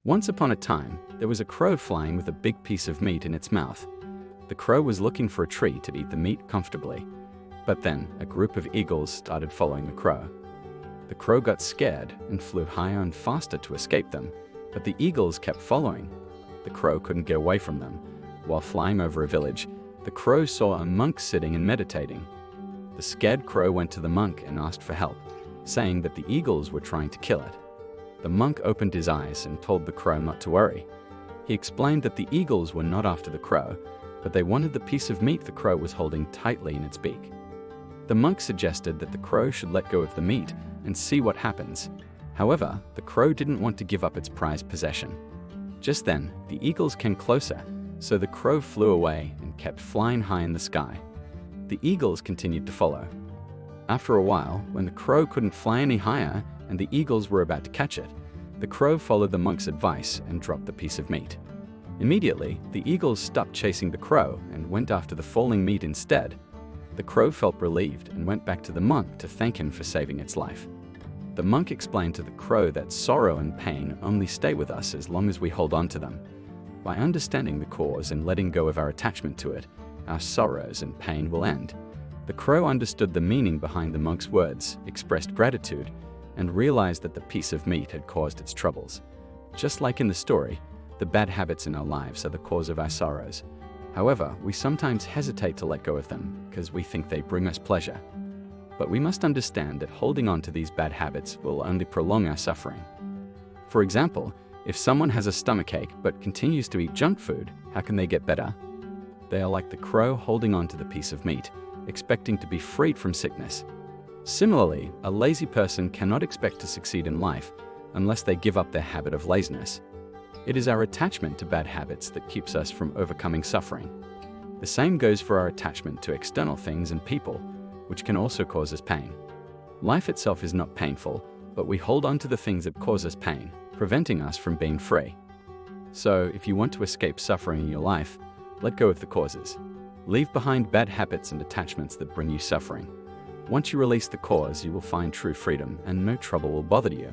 Once upon a time, there was a crow flying with a big piece of meat in its mouth. The crow was looking for a tree to eat the meat comfortably. But then, a group of eagles started following the crow. The crow got scared and flew higher and faster to escape them, but the eagles kept following. The crow couldn't get away from them. While flying over a village, the crow saw a monk sitting and meditating. The scared crow went to the monk and asked for help, saying that the eagles were trying to kill it. The monk opened his eyes and told the crow not to worry. He explained that the eagles were not after the crow, but they wanted the piece of meat the crow was holding tightly in its beak. The monk suggested that the crow should let go of the meat and see what happens. However, the crow didn't want to give up its prized possession. Just then, the eagles came closer, so the crow flew away and kept flying high in the sky. The eagles continued to follow. After a while, when the crow couldn't fly any higher and the eagles were about to catch it, the crow followed the monk's advice and dropped the piece of meat. Immediately, the eagles stopped chasing the crow and went after the falling meat instead. The crow felt relieved and went back to the monk to thank him for saving its life. The monk explained to the crow that sorrow and pain only stay with us as long as we hold on to them. By understanding the cause and letting go of our attachment to it, our sorrows and pain will end. The crow understood the meaning behind the monk's words, expressed gratitude, and realized that the piece of meat had caused its troubles. Just like in the story, the bad habits in our lives are the cause of our sorrows. However, we sometimes hesitate to let go of them because we think they bring us pleasure. But we must understand that holding on to these bad habits will only prolong our suffering. For example, if someone has a stomachache but continues to eat junk food, how can they get better? They are like the crow holding on to the piece of meat, expecting to be freed from sickness. Similarly, a lazy person cannot expect to succeed in life unless they give up their habit of laziness. It is our attachment to bad habits that keeps us from overcoming suffering. The same goes for our attachment to external things and people, which can also cause us pain. Life itself is not painful, but we hold on to the things that cause us pain, preventing us from being free. So, if you want to escape suffering in your life, let go of the causes. Leave behind bad habits and attachments that bring you suffering. Once you release the cause, you will find true freedom and no trouble will bother you.